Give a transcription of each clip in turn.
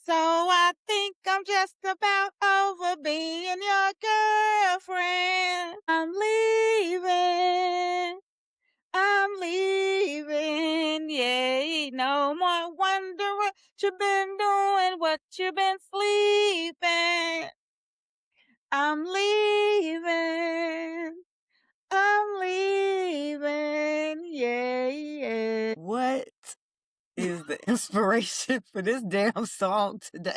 So I think I'm just about over being your girlfriend. I'm leaving, yeah. No more wonder what you been doing, what you been sleeping. I'm leaving, I'm leaving, yeah, yeah. What is the inspiration for this damn song today?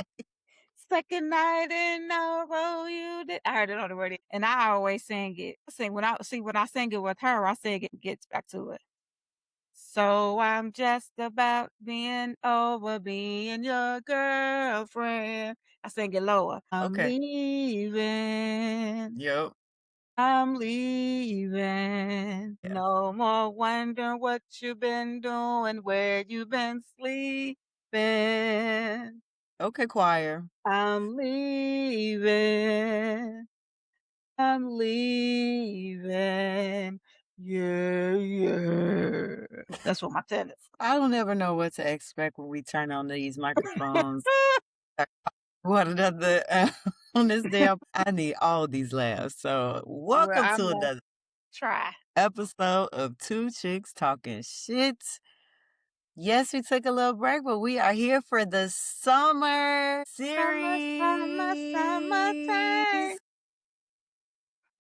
Second night in a row you did. I heard it on the radio, and I always sing it. I sing when I sing it with her, I sing it gets back to it. So I'm just about being over being your girlfriend. I sing it lower. Okay. Yep. I'm leaving. Yes. No more wondering what you been doing, where you been sleeping. Okay, choir. I'm leaving. I'm leaving. Yeah, yeah. That's what my tennis. I don't ever know what to expect when we turn on these microphones. What another on this damn I need all these laughs. So Well, welcome I'm to gonna another try. episode of Two Chicks Talking Shit. Yes, we took a little break, but we are here for the summer Summer, summer, summertime. series.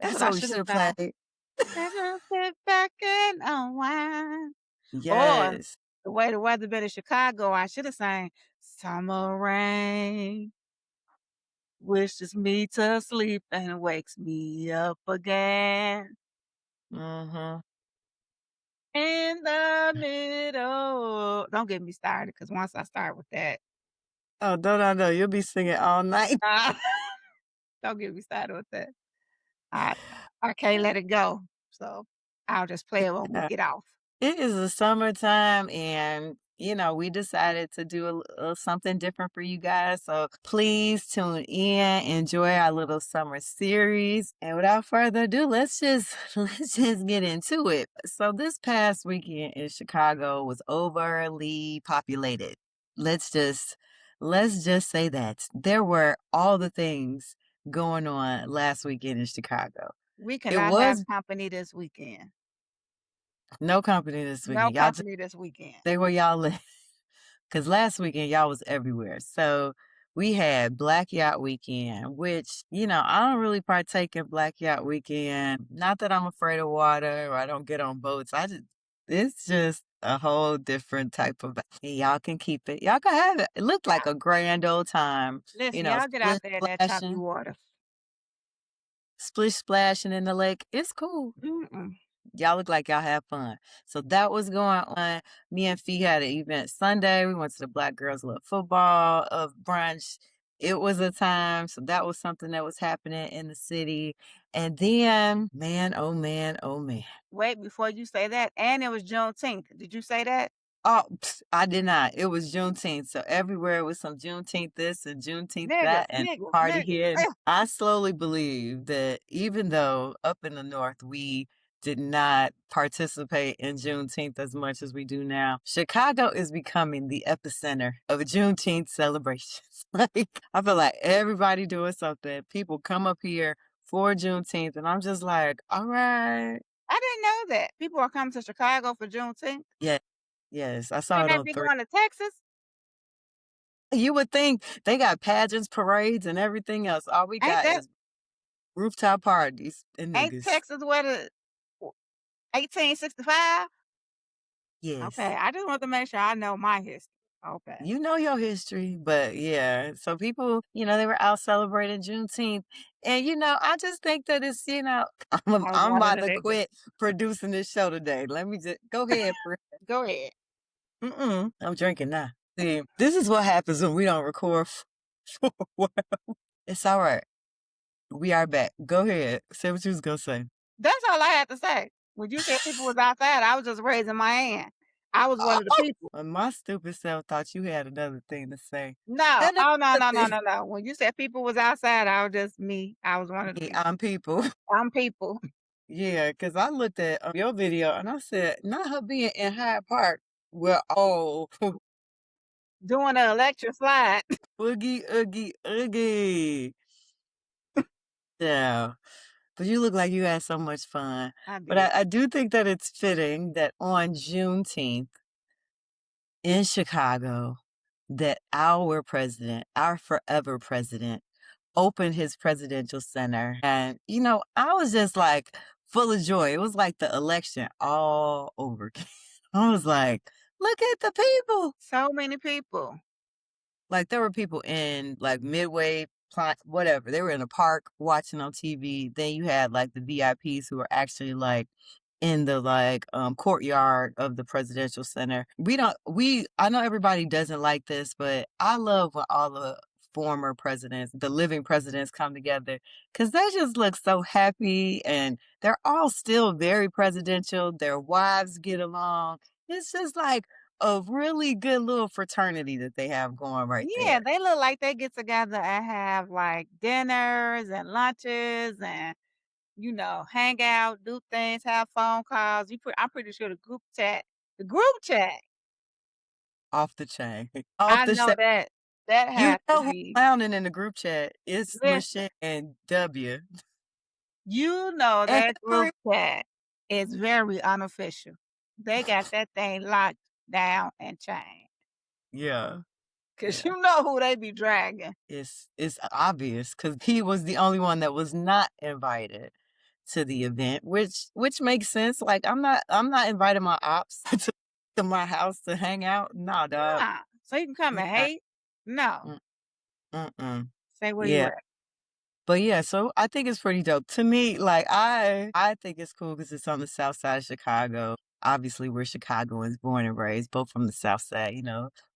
That's That's what I what we should should have have done. played. And just sit back and unwind. Or Yes. the way the weather been in Chicago, I should have sang Summer Rain wishes me to sleep and wakes me up again. Mm-hmm. In the middle. Don't get me started, cause once I start with that, Oh, don't I know? You'll be singing all night. uh, don't get me started with that. I I can't let it go. So I'll just play it when we get off. It is the summertime, and we decided to do a something different for you guys. So please tune in, enjoy our little summer series. And without further ado, let's just get into it. So this past weekend in Chicago was overly populated. Let's just let's just say that there were all the things going on last weekend in Chicago. We It cannot have was company this weekend. no company this No weekend. Y'all just company this weekend. stay where y'all live. Cause last weekend y'all was everywhere. So we had Black Yacht Weekend, which, I don't really partake in Black Yacht Weekend. Not that I'm afraid of water or I don't get on boats. It's just a whole different type of, y'all can keep it. Y'all can have it. It looked like Yeah. a grand old time, Listen, y'all get out split there in that choppy splashing, water. splish splashing in the lake. It's cool. Mm-mm. Y'all look like y'all have fun. So that was going on. Me and Fee had an event Sunday. We went to the Black Girls Love Football of brunch. It was a time. So that was something that was happening in the city. And then, man, oh man, oh man. Wait, before you say that, and it was Juneteenth. Did you say that? Oh, I did not. It was Juneteenth. So everywhere was some Juneteenth this and Juneteenth Nigga, that and nigga, party nigga. here. And I slowly believe that even though up in the North we did not participate in Juneteenth as much as we do now, Chicago is becoming the epicenter of Juneteenth celebrations. Like, I feel like everybody doing something. People come up here for Juneteenth, and I'm just like, all right. I didn't know that. People are coming to Chicago for Juneteenth. Yeah, yes, I saw Shouldn't it they on be three. going to Texas? You would think they got pageants, parades, and everything else. All we Ain't got that is rooftop parties and ain't niggas. Texas where the 1865? Okay, Yes. I just want to make sure I know my history. Okay. You know your history, but yeah. So people, they were out celebrating Juneteenth. And, I just think that it's, I was I'm one of about the to niggas. quit producing this show today. Let me just go ahead. Go ahead. I'm drinking now. See, this is what happens when we don't record for a while. It's all right. We are back. Go ahead. Say what you was going to say. That's all I had to say. When you said people was outside, I was just raising my hand. I was one of the people. And my stupid self thought you had another thing to say. No. Another Oh, no, no, no, thing. no, no. When you said people was outside, I was just me. I was one of the Me, people. I'm people. I'm people. Yeah, because I looked at your video and I said, not her being in Hyde Park. Well, oh, doing an electric slide. Oogie, oogie, oogie. Yeah. But you look like you had so much fun. I But did. I do think that it's fitting that on Juneteenth in Chicago, that our president, our forever president, opened his presidential center. And, I was just like full of joy. It was like the election all over again. I was like, look at the people. So many people. Like there were people in like Midway, whatever. They were in a park watching on TV. Then you had like the VIPs who were actually like in the like courtyard of the presidential center. I know everybody doesn't like this, but I love when all the former presidents, the living presidents come together because they just look so happy and they're all still very presidential. Their wives get along. It's just like a really good little fraternity that they have going right Yeah, there. they look like they get together and have like dinners and lunches and hang out, do things, have phone calls. I'm pretty sure the group chat. Off the chain. Off I the know chain. that You has to know who's be. clowning in the group chat? It's Listen, Michelle and W. that Every group chat is very unofficial. They got that thing locked down and chained. Yeah, 'Cause yeah. you know who they be dragging. It's obvious because he was the only one that was not invited to the event, which makes sense. Like I'm not inviting my ops to my house to hang out. Nah, dog. Nah, so you can come I'm and not. hate? No. Mm, mm-mm. Say where you Yeah. at. But yeah, so I think it's pretty dope. To me, like I think it's cool because it's on the south side of Chicago. Obviously, we're Chicagoans, born and raised, both from the south side,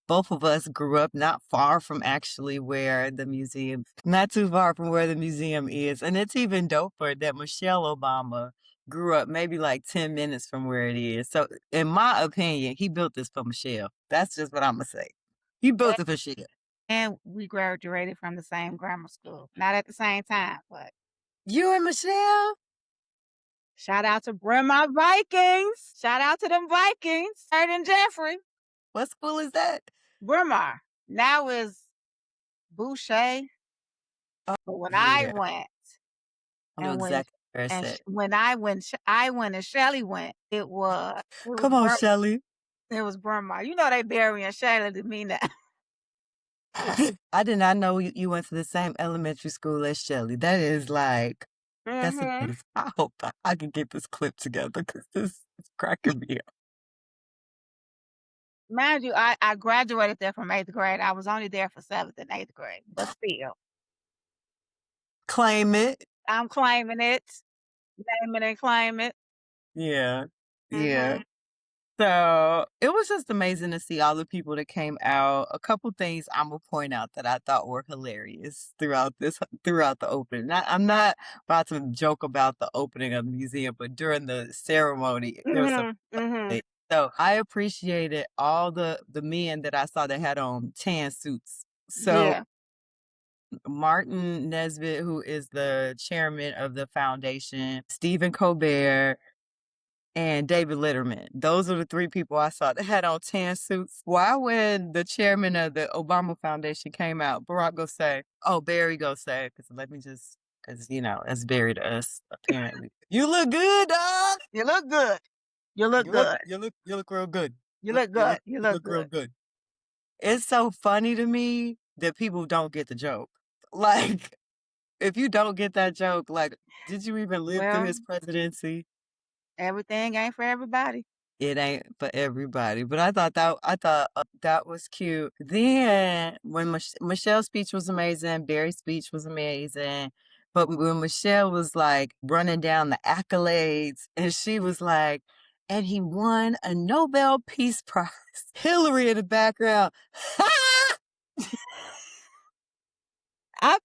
Both of us grew up not far from actually where the museum, not too far from where the museum is. And it's even doper that Michelle Obama grew up maybe like 10 minutes from where it is. So in my opinion, he built this for Michelle. That's just what I'm gonna say. He built it for Michelle. And we graduated from the same grammar school. Not at the same time, but You and Michelle? shout out to Bryn Mawr Vikings. Shout out to them Vikings. Hurt and Jeffrey. What school is that? Bryn Mawr. Now is Boucher. Oh, But when I yeah. went I know and when exactly where it's and at. I went and Shelly went, Come on, Shelley. It was Bryn Mawr. You know they burying Shelly to me now. I did not know you went to the same elementary school as Shelley. That is like, that's Mhm. amazing. I hope I can get this clip together because this is cracking me up. Mind you, I graduated there from 8th grade. I was only there for 7th and 8th grade, but still, Claim it. I'm claiming it. Name it and claim it. Yeah. Yeah. Mhm. So it was just amazing to see all the people that came out. A couple things I'm gonna point out that I thought were hilarious throughout the opening. I'm not about to joke about the opening of the museum, but during the ceremony, there was some Mhm. Mhm. things. So I appreciated all the men that I saw that had on tan suits. So Yeah. Martin Nesbitt, who is the chairman of the foundation, Stephen Colbert, and David Letterman. Those are the three people I saw that had on tan suits. Why when the chairman of the Obama Foundation came out, Barack go say, oh, Barry go say, because, that's Barry to us, apparently. You look good, dog. You look good. You look good. You look real good. You look good. You You look look real good. good. It's so funny to me that people don't get the joke. Like, if you don't get that joke, like, did you even live through Well, his presidency? everything ain't for everybody. It ain't for everybody, but I thought that was cute. Then when Michelle's speech was amazing, Barry's speech was amazing, but when Michelle was like running down the accolades, and she was like, "And he won a Nobel Peace Prize." Hillary in the background. I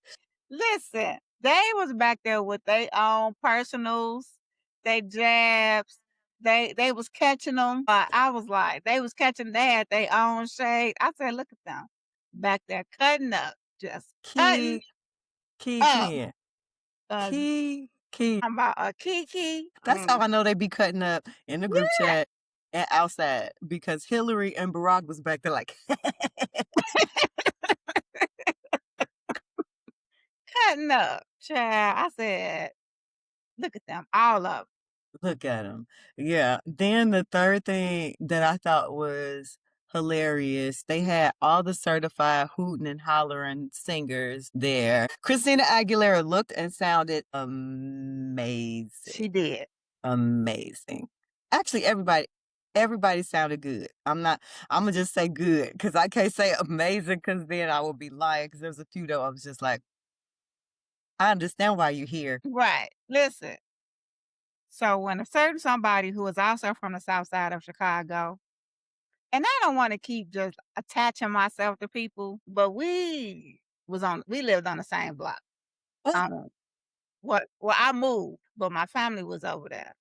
Listen, they was back there with their own personals, they jabs. They was catching them. I was like, they was catching. They had their own shade. I said, look at them back there cutting up, just cutting Key, key, up. key, Uh, key, key. talking about a Kiki. That's how I know they be cutting up in the group Yeah, chat. and outside because Hillary and Barack was back there like, Cutting up, child. I said, "Look at them, all of 'em." look at him. Yeah. Then the third thing that I thought was hilarious, they had all the certified hooting and hollering singers there. Christina Aguilera looked and sounded amazing. She did. Amazing. Actually, everybody sounded good. Imma just say good because I can't say amazing because then I will be lying. Because there's a few though, I was just like, "I understand why you're here." Right. Listen, so when a certain somebody who is also from the South Side of Chicago, and I don't wanna keep just attaching myself to people, but we lived on the same block. Oh, Um, well, I moved, but my family was over there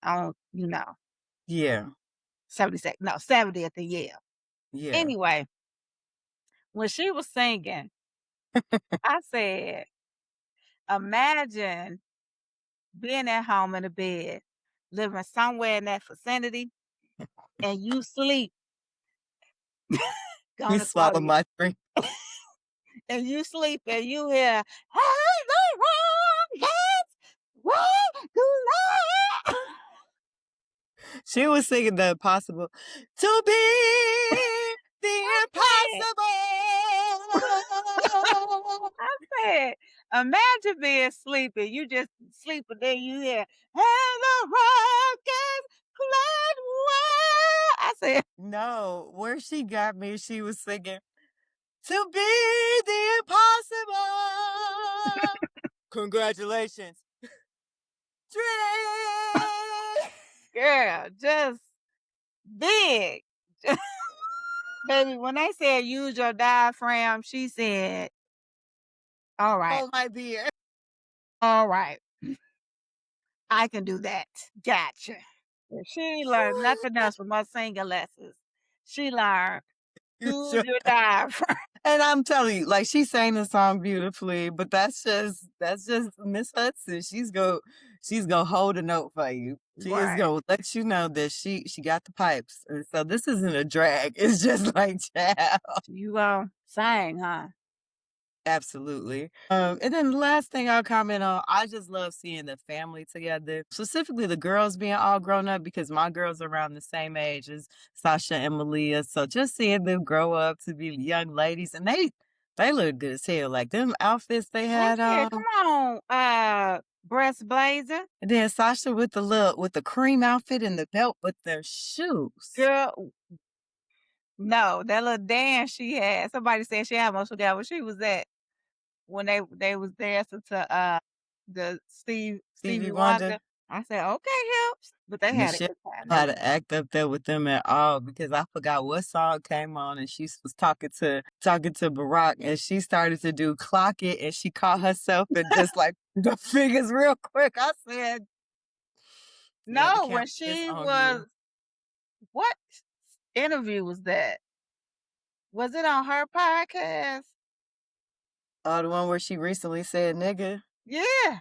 on, 70th and Yale. yeah. Anyway, when she was singing, I said, "Imagine being at home in a bed, living somewhere in that vicinity, and you sleep, You gonna call swallow you, my drink. and you sleep and you hear, 'Hey, the world has walked away.'" She was singing the impossible. To be the I impossible. I said, "Imagine being sleeping, you just sleep, and then you hear, 'And the rock is cried well.'" I said, No, where she got me, she was singing, to be the impossible. Congratulations. Dream. "Girl, just big." Baby, when they said use your diaphragm, she said, "Alright, Oh, my dear. alright, I can do that. Gotcha." If she ain't learned nothing else from my singing lessons. She learned, You use sure? your diaphragm. And I'm telling you, like she sang the song beautifully, but that's just Miss Hudson. She's gonna hold a note for you. She is Right. gonna let you know that she got the pipes. And so this isn't a drag. It's just like child. You, sang, huh? Absolutely. And then the last thing I'll comment on, I just love seeing the family together, specifically the girls being all grown up because my girls are around the same age as Sasha and Malia. So just seeing them grow up to be young ladies, and they look good as hell. Like them outfits they I had said, on. "Come on, breast blazer, And then Sasha with the cream outfit and the belt with their shoes. girl." No, that little dance she had, somebody said she almost forgot where she was at when they was dancing to, the Stevie Stevie Wonder. Wonder. I said, "Okay, Hips," but they had a Michelle good time. They had was to act up there with them at all because I forgot what song came on and she was talking to Barack and she started to do clock it and she caught herself and just like the figures real quick. I said, "Yeah, the No, camera when is she on you." was what interview was that? Was it on her podcast? Oh, the one where she recently said nigga. Yeah.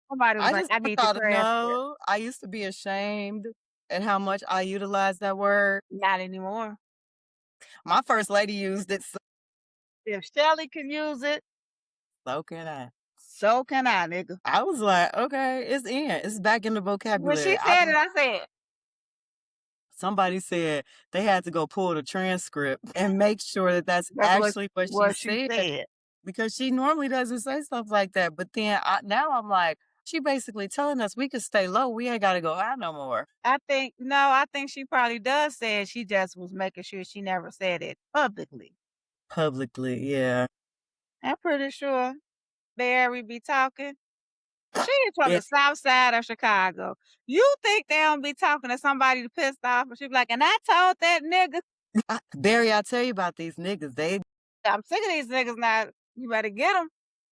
Somebody was I like, just "I want need the y'all to transcript." know I used to be ashamed at how much I utilize that word. Not anymore. My first lady used it, so If Shelly can use it, so can I. so can I, nigga. I was like, okay, it's in. It's back in the When she vocabulary. said it, I said, Somebody said they had to go pull the transcript and make sure that that's "That's actually what she what she said said." because she normally doesn't say stuff like that. But then now I'm like, she basically telling us we could stay low. We ain't got to go high no more. I think she probably does say it, she just was making sure she never said it publicly. Publicly, yeah. I'm pretty sure Barry be talking. She is from Yeah. the South Side of Chicago. You think they don't be talking to somebody pissed off, and she be like, "And I told that nigga." Barry, I tell you about these niggas. I'm sick of these niggas now. You better get them.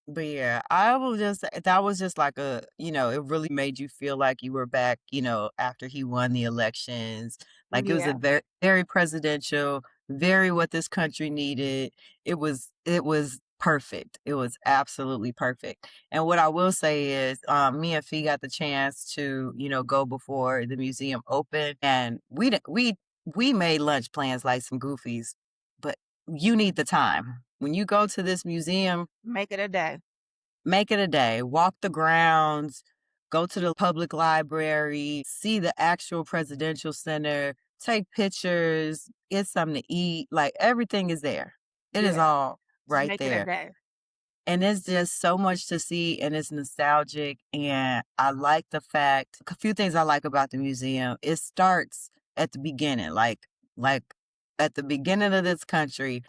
But yeah, I will just say that was just like it really made you feel like you were back, after he won the elections. Like it was a Yeah. very, very presidential, very what this country needed. It was perfect. It was absolutely perfect. And what I will say is, me and Fee got the chance to, go before the museum opened, and we made lunch plans like some goofies, but you need the time. When you go to this museum, Make it a day. make it a day. Walk the grounds, go to the public library, see the actual presidential center, take pictures, get something to eat. Like everything is there. It is Yeah, all just right make it a there. day. And it's just so much to see and it's nostalgic. And I like the fact, a few things I like about the museum. It starts at the beginning, like at the beginning of this country,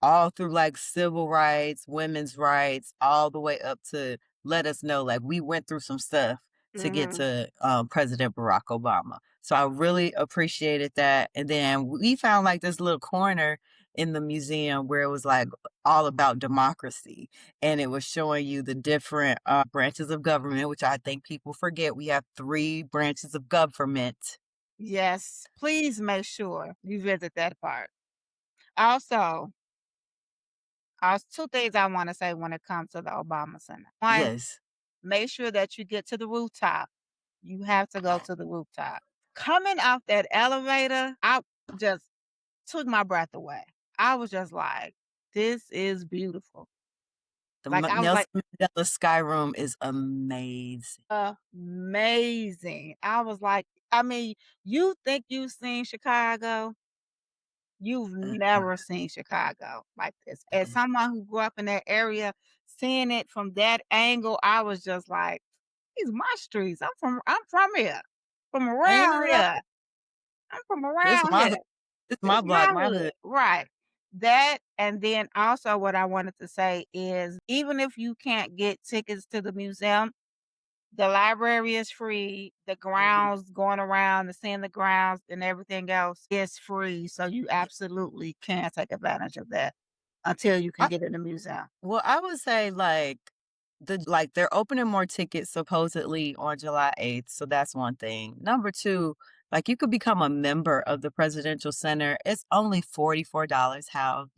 all through like civil rights, women's rights, all the way up to let us know like we went through some stuff to get Mhm. to President Barack Obama. So I really appreciated that. And then we found like this little corner in the museum where it was like all about democracy, and it was showing you the different branches of government, which I think people forget. We have three branches of government. Yes, please make sure you visit that part. Also, 2 things I wanna say when it comes to the Obama Center. 1, Yes. make sure that you get to the rooftop. You have to go to the rooftop. Coming off that elevator, I just took my breath away. I was just like, "This is beautiful." The Like, I was like, Nelson Mandela Sky Room is amazing. "Amazing." I was like, I mean, you think you've seen Chicago? You've Mm-mm, never seen Chicago like this. As mm-mm. someone who grew up in that area, seeing it from that angle, I was just like, "These my streets. I'm from here. From Ain't it around right? here. I'm from This around my here. hood. This This my is my block, my hood." hood. Right. That, and then also what I wanted to say is, even if you can't get tickets to the museum, the library is free. The Mhm. grounds, going around and seeing the grounds and everything else is free. So you Yeah. absolutely can take advantage of that until you can I get in the museum. Well, I would say they're opening more tickets supposedly on July 8th, so that's one thing. Number 2, like you could become a member of the Presidential Center. It's only $44. How,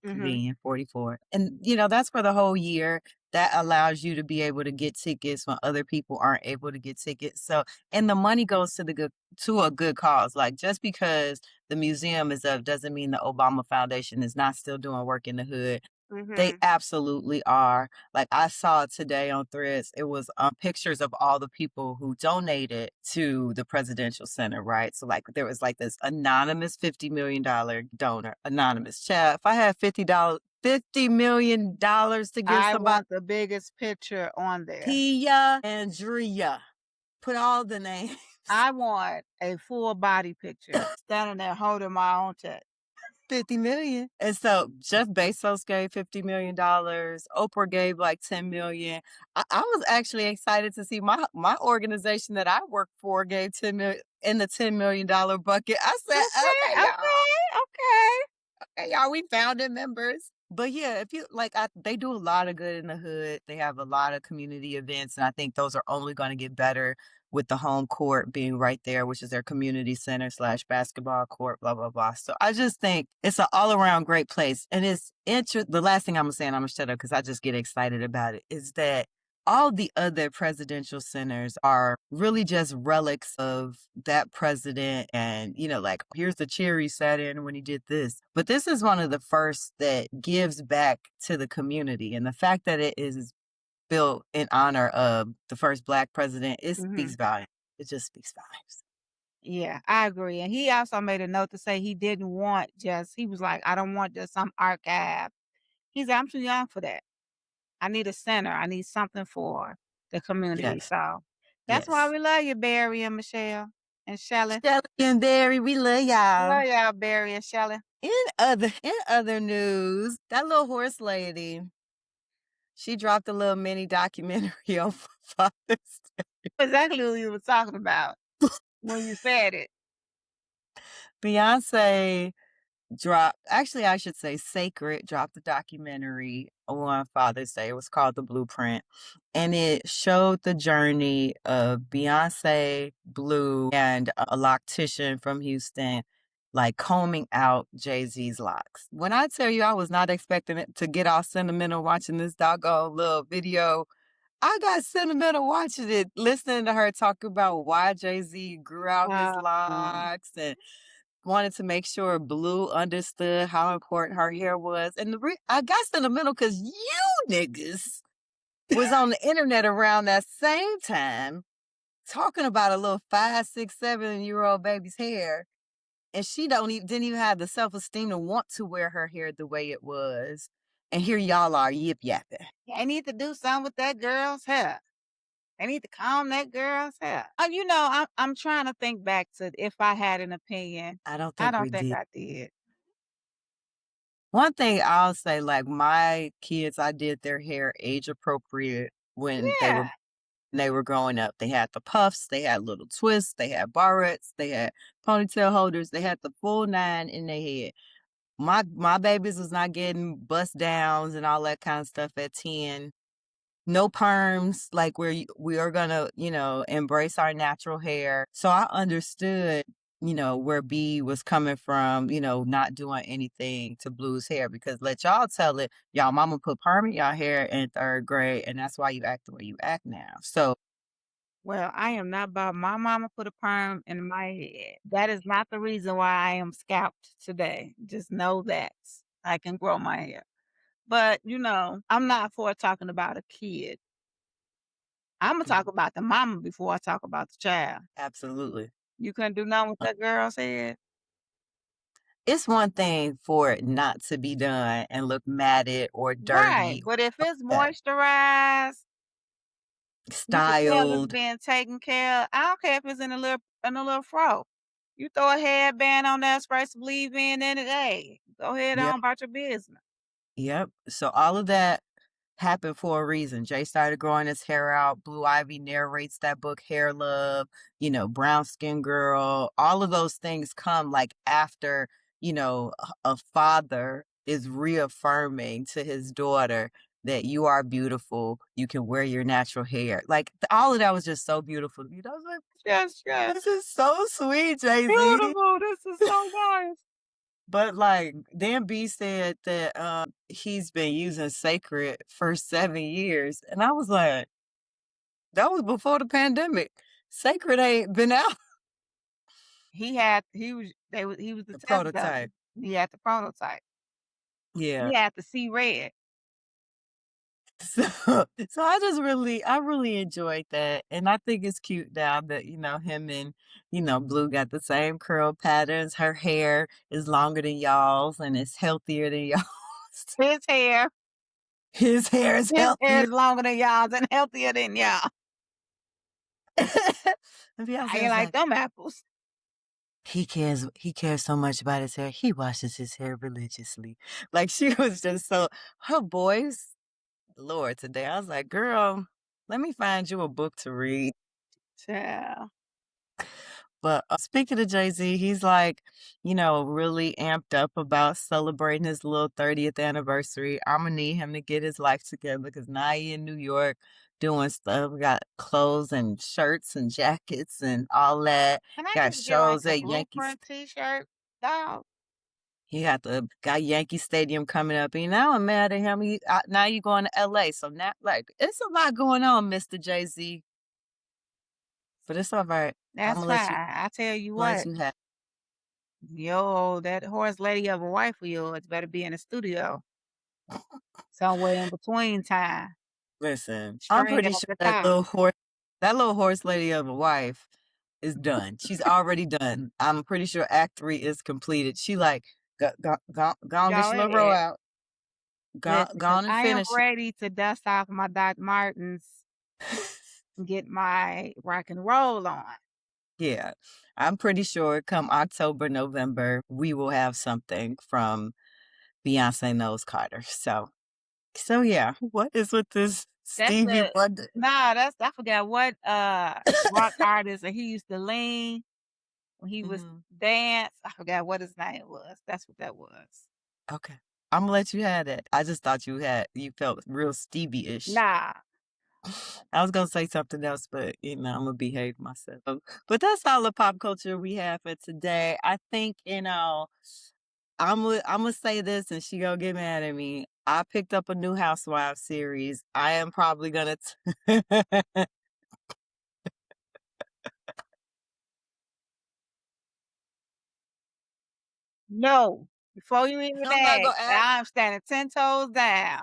Mhm. convenient, 44. And that's for the whole year. That allows you to be able to get tickets when other people aren't able to get tickets. So, and the money goes to a good cause. Like just because the museum is up doesn't mean the Obama Foundation is not still doing work in the hood. They Mhm. absolutely are. Like, I saw today on Threads, it was, pictures of all the people who donated to the Presidential Center, right? So, like, there was, like, this anonymous $50 million donor, anonymous. Child, if I had $50 million to give I somebody, want the biggest picture on there. Tia, Andrea, put all the names. I want a full body picture, standing there holding my own check. 50 million. And so Jeff Bezos gave $50 million. Oprah gave like 10 million. I was actually excited to see my organization that I work for gave 10 million in the $10 million bucket. I said, Okay, okay, y'all. okay, okay. Okay, y'all, we founding members. But yeah, if you like, they do a lot of good in the hood. They have a lot of community events, and I think those are only going to get better with the home court being right there, which is their community center slash basketball court, blah blah blah. So I just think it's an all around great place, and it's the last thing I'm gonna say, and I'm gonna shut up because I just get excited about it, is that all the other presidential centers are really just relics of that president. And, like, here's the chair he sat in when he did this. But this is one of the first that gives back to the community. And the fact that it is built in honor of the first Black president, it speaks Mhm. volumes. It just speaks volumes. Yeah, I agree, and he also made a note to say he didn't want just he was like, "I don't want just some archive." He said, "I'm too young for that. I need a center. I need something for the community." Yes. So, that's why Yes. we love you, Barry and Michelle and Shelley. Shelly and Barry, we love y'all. Love y'all, Barry and Shelley. In other news, that little horse lady, she dropped a little mini documentary on Father's Exactly what you were talking about when you said it. Beyonce dropped, actually, I should say Sacred dropped the documentary on Father's Day. It was called The Blueprint. And it showed the journey of Beyonce, Blue, and a loctician from Houston, like combing out Jay-Z's locks. When I tell you I was not expecting it to get all sentimental watching this doggone little video, I got sentimental watching it, listening to her talk about why Jay-Z grew out his Oh, locks and wanted to make sure Blue understood how important her hair was. And I got sentimental because you niggas was on the internet around that same time talking about a little 5, 6, 7-year-old baby's hair, and she don't even didn't even have the self-esteem to want to wear her hair the way it was. And here y'all are yip yapping. I need to do something with that girl's hair. I need to comb that girl's hair. I'm trying to think back to if I had an opinion. I don't I think we don't think did. I did. One thing I'll say, like my kids, I did their hair age appropriate when Yeah. they were growing up. They had the puffs, they had little twists, they had barrettes, they had ponytail holders, they had the full nine in their head. My babies was not getting bust downs and all that kind of stuff at 10. No perms, like we are gonna, embrace our natural hair. So I understood, where B was coming from, not doing anything to Blue's hair because let y'all tell it, y'all mama put perm in y'all hair in 3rd grade, and that's why you act the way you act now. So Well, I am not about my mama put a perm in my head. That is not the reason why I am scalped today. Just know that I can grow my hair. But, I'm not for talking about a kid. I'm gonna talk mhm, about the mama before I talk about the child. absolutely. You couldn't do nothing with that girl's head. It's one thing for it not to be done and look matted or Right. dirty, But if it's that moisturized, you can tell it's styled. being taken care of. I don't care if it's in a little fro. You throw a headband on that, spray some leave-in in it, hey, go ahead Yep, on about your business. yep. So all of that happened for a reason. Jay started growing his hair out. Blue Ivy narrates that book, Hair Love, Brown Skin Girl. All of those things come like after, a father is reaffirming to his daughter that you are beautiful. You can wear your natural hair. Like all of that was just so beautiful to me. I was like, Yes, yes. this is so sweet, Jay Z. Beautiful. This is so nice. But like Dan B said that he's been using Sacred for 7 years. And I was like, that was before the pandemic. Sacred ain't been out. He was the The test dummy. prototype. He had the prototype. Yeah. He had to see red. So, so I really enjoyed that. And I think it's cute now that, him and, Blue got the same curl patterns. Her hair is longer than y'all's and it's healthier than y'all's. His hair His hair is his hair healthier. is longer than y'all's and healthier than y'all. And How Beyonce you was like like, them apples? he cares so much about his hair. He washes his hair religiously. Like she was just so her voice, Lord, today. I was like, girl, let me find you a book to read. Child. But speaking of Jay-Z, he's like, really amped up about celebrating his little 30th anniversary. I'm gonna need him to get his life together because now he in New York doing stuff. We got clothes and shirts and jackets and all that. Can I Got just get like shows a at Yankees. blueprint T-shirt? Dog. He got Yankee Stadium coming up. And now I'm mad at him. Now you going to LA. So now like it's a lot going on, Mr. Jay-Z. But it's all right. I'm That's gonna fine. let you I tell you let what, you have yo, that horse lady of a wife of yours better be in the studio somewhere in between time, listen. I'm stringing pretty a sure guitar. that little horse lady of a wife is done. She's already done. I'm pretty sure act 3 is completed. She like go on, get Go your little roll ahead. out. Listen, Go cause on and I am finish it. ready to dust off my Doc Martens and get my rock and roll on. Yeah. I'm pretty sure come October, November, we will have something from Beyonce Knows Carter. So yeah, what is with this That's Stevie the Wonder? Nah, that's I forgot what rock artist and he used to lean when he was Mhm. dance. I forgot what his name was. That's what that was. Okay. I'm gonna let you have that. I just thought you felt real Stevie-ish. Nah. I was gonna say something else, but I'm gonna behave myself. But that's all the pop culture we have for today. I think, I'm gonna say this and she gonna get mad at me. I picked up a new Housewives series. I am probably gonna No. Before you even I'm not ask, gonna ask. I'm standing 10 toes down.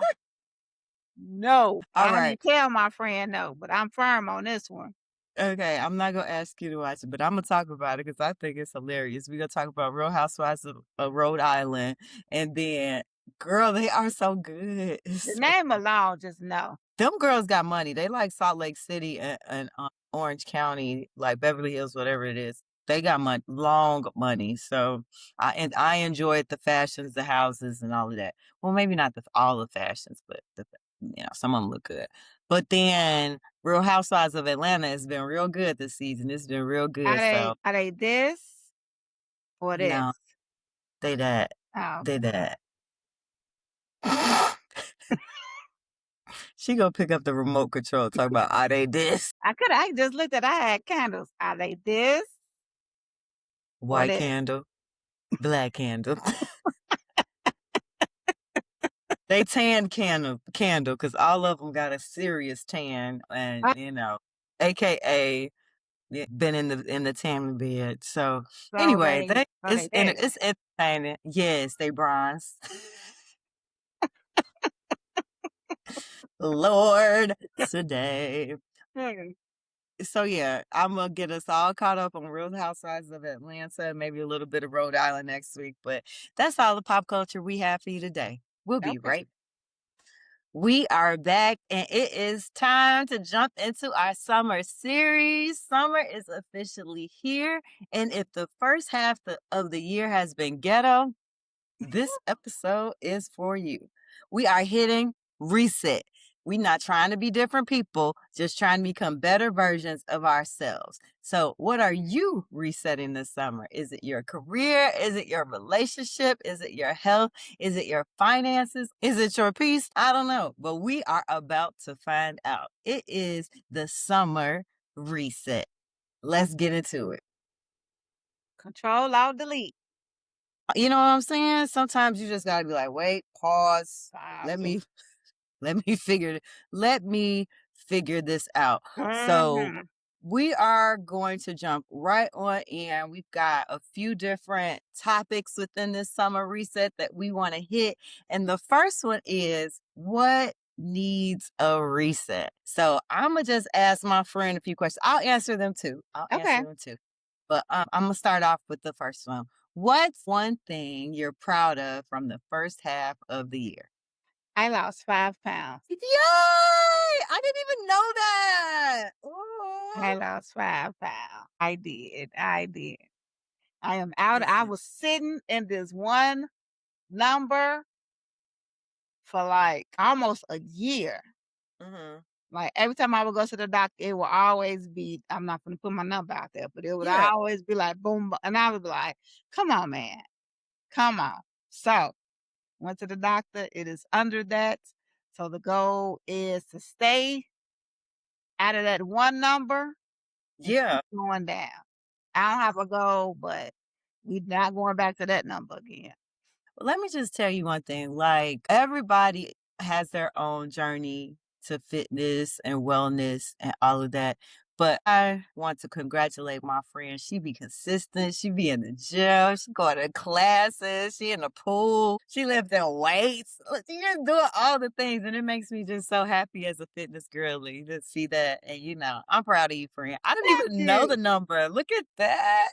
No. All I don't right. even tell my friend no, but I'm firm on this one. Okay, I'm not gonna ask you to watch it, but I'm gonna talk about it because I think it's hilarious. We're gonna talk about Real Housewives of Rhode Island, and then, girl, they are so good. The It's so name alone, just no. them girls got money. They like Salt Lake City and Orange County, like Beverly Hills, whatever it is. They got money, long money. So I enjoyed the fashions, the houses, and all of that. Well, maybe not all the fashions, but some of them look good. But then Real Housewives of Atlanta has been real good this season. It's been real Are good. So they this or this? no, they that, Oh, they okay. that. She gonna pick up the remote control, talk about are they this? I just looked at I had candles. Are they this or White this? candle, black candle. They tan candle because all of them got a serious tan, and Uh, AKA been in the tanning bed. So So anyway, they this. it's entertaining. Yes, they bronze. Lord, today. Hmm. So yeah, I'm gonna get us all caught up on Real Housewives of Atlanta, maybe a little bit of Rhode Island next week. But that's all the pop culture we have for you today. We'll be Okay. right. We are back, and it is time to jump into our summer series. Summer is officially here, and if the first half of the year has been ghetto, this episode is for you. We are hitting reset. We're not trying to be different people, just trying to become better versions of ourselves. So, what are you resetting this summer? Is it your career? Is it your relationship? Is it your health? Is it your finances? Is it your peace? I don't know, but we are about to find out. It is the summer reset. Let's get into it. Control Alt Delete. You know what I'm saying? Sometimes you just gotta be like, wait, pause. Let Wow. me let me figure let me figure this out. So Mhm. we are going to jump right on in. We've got a few different topics within this summer reset that we want to hit. And the first one is what needs a reset? So I'm gonna just ask my friend a few questions. I'll answer them too. I'll answer Okay. them too. But I'm gonna start off with the first one. What's one thing you're proud of from the first half of the year? I lost 5 pounds. Yay! I didn't even know that. I Ooh. lost 5 pounds. I did. I did. I am out. I Listen. was sitting in this one number for like almost a year. Mhm. Like every time I would go to the doctor, it would always be, I'm not gonna put my number out there, but it would Yeah. always be like boom, and I would be like, come on, man. Come on. So went to the doctor. It is under that. So the goal is to stay out of that one number and keep Yeah. going down. I don't have a goal, but we not going back to that number again. Let me just tell you one thing, like, everybody has their own journey to fitness and wellness and all of that, but I want to congratulate my friend. She be consistent, she be in the gym, she go to classes, she in the pool, she lifting weights, she just doing all the things, and it makes me just so happy as a fitness girly to see that, and, I'm proud of you, friend. I didn't Thank even know the you. number. Look at that.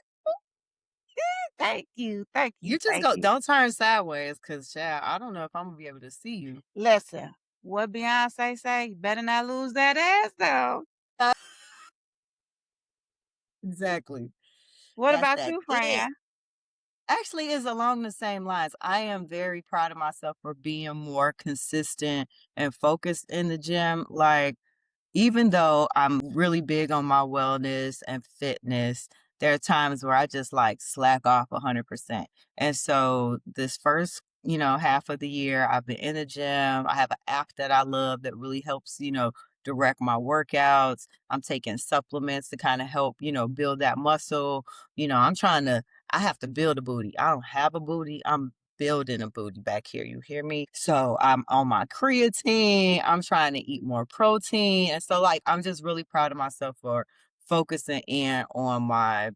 Thank you. Thank you. You just Thank go you. don't turn sideways, cause child, I don't know if Imma be able to see you. Listen, what Beyonce say? You better not lose that ass though. Uh, exactly. What That's about that you, it. friend? Actually, it's along the same lines. I am very proud of myself for being more consistent and focused in the gym. Like, even though I'm really big on my wellness and fitness, there are times where I just like slack off 100%. And so this first, half of the year, I've been in the gym. I have an app that I love that really helps, direct my workouts. I'm taking supplements to kind of help, build that muscle. I have to build a booty. I don't have a booty. I'm building a booty back here. You hear me? So I'm on my creatine. I'm trying to eat more protein. And so like I'm just really proud of myself for focusing in on my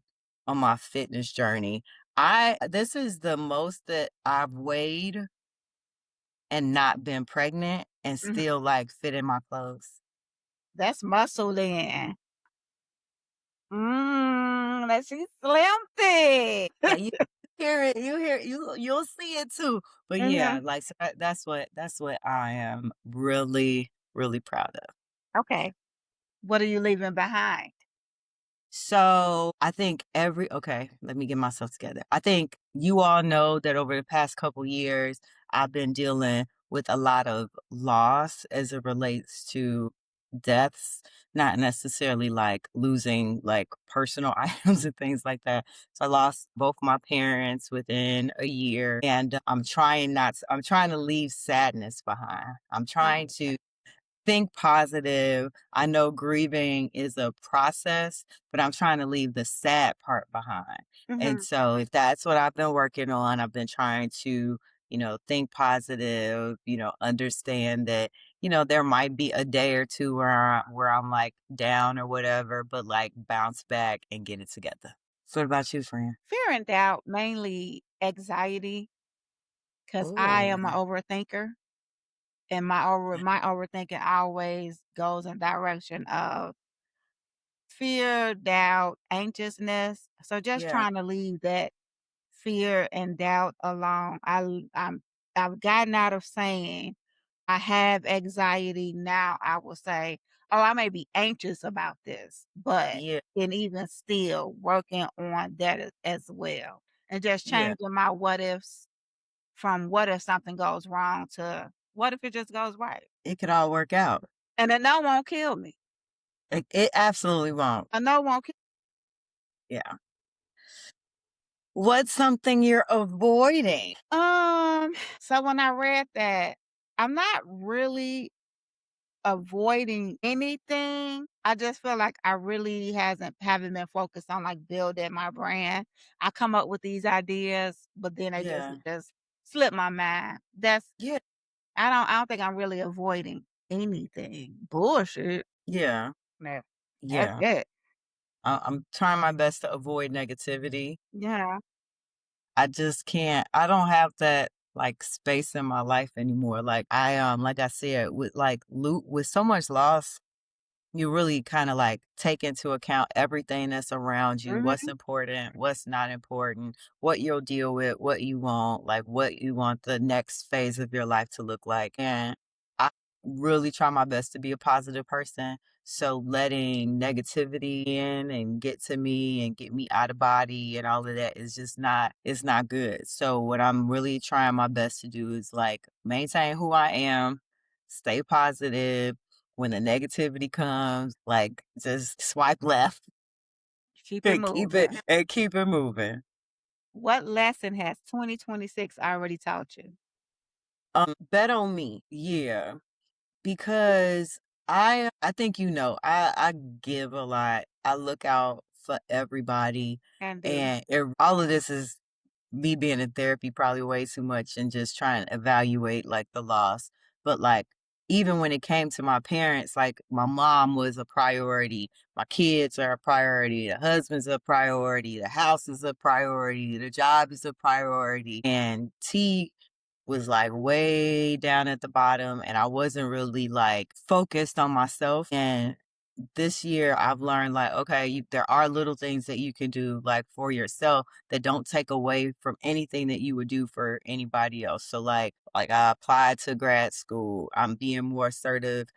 fitness journey. I This is the most that I've weighed and not been pregnant and Mhm. still like fit in my clothes. That's muscle then. Let's see slim thick. Yeah, you hear it, you'll see it too. But yeah, Mhm. like so that's what I am really, really proud of. Okay. What are you leaving behind? So I think okay, let me get myself together. I think you all know that over the past couple years, I've been dealing with a lot of loss as it relates to deaths, not necessarily like losing like personal items and things like that. So I lost both my parents within a year and I'm trying to leave sadness behind. I'm Oh, trying to think positive. I know grieving is a process, but I'm trying to leave the sad part behind. And mhm. so if that's what I've been working on, I've been trying to, think positive, understand that, there might be a day or two where I'm like down or whatever, but like bounce back and get it together. So what about you, friend? Fear and doubt, mainly anxiety, because I Oh, am an overthinker, and my overthinking always goes in direction of fear, doubt, anxiousness. So just yeah, trying to leave that fear and doubt alone. I've gotten out of saying I have anxiety. Now I will say, oh, I may be anxious about this, but yeah, and even still working on that as well. And just yeah. changing my what ifs from what if something goes wrong to what if it just goes right? It could all work out. And a no won't kill me. It absolutely won't. A no won't kill. Yeah. What's something you're avoiding? So when I read that, I'm not really avoiding anything. I just feel like I really haven't been focused on like building my brand. I come up with these ideas, but then they Yeah. just slip my mind. Yeah. I don't think I'm really avoiding anything. Bullshit. Yeah. No, that's Yeah. it. I'm trying my best to avoid negativity. Yeah. I just can't I don't have that, like, space in my life anymore. Like I said, with so much loss, you really kinda, like, take into account everything that's around you, what's Mhm. important, what's not important, what you'll deal with, what you want, like, what you want the next phase of your life to look like, and I really try my best to be a positive person, so letting negativity in and get to me and get me out of body and all of that is just not it's not good. So what I'm really trying my best to do is, like, maintain who I am, stay positive, when the negativity comes, like, just swipe left Keep it and moving. keep it moving. What lesson has 2026 already taught you? Bet on me. Yeah, because I think I give a lot. I look out for everybody, Can do. and all of this is me being in therapy probably way too much and just trying to evaluate like the loss. But like even when it came to my parents, like my mom was a priority, my kids are a priority, the husband's a priority, the house is a priority, the job is a priority. And T was like way down at the bottom and I wasn't really like focused on myself. And this year I've learned like, okay, there are little things that you can do like for yourself that don't take away from anything that you would do for anybody else. So like I applied to grad school. I'm being more assertive,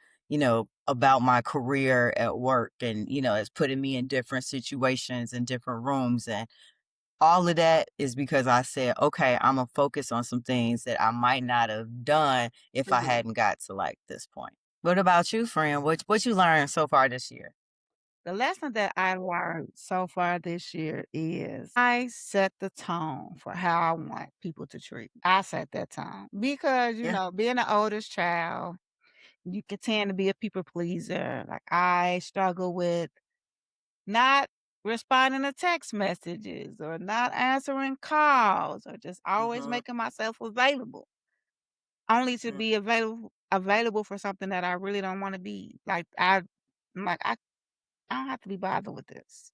about my career at work and, it's putting me in different situations and different rooms and all of that is because I said, okay, I'm gonna focus on some things that I might not have done if I Mhm. hadn't got to like this point. What about you, friend? What you learned so far this year? The lesson that I learned so far this year is I set the tone for how I want people to treat me. I set that tone because, Yeah. being the oldest child, You can tend to be a people pleaser. Like, I struggle with not responding to text messages or not answering calls or just always Mhm. making myself available, only to Mm. be available for something that I really don't wanna be. Like, I'm like, I don't have to be bothered with this.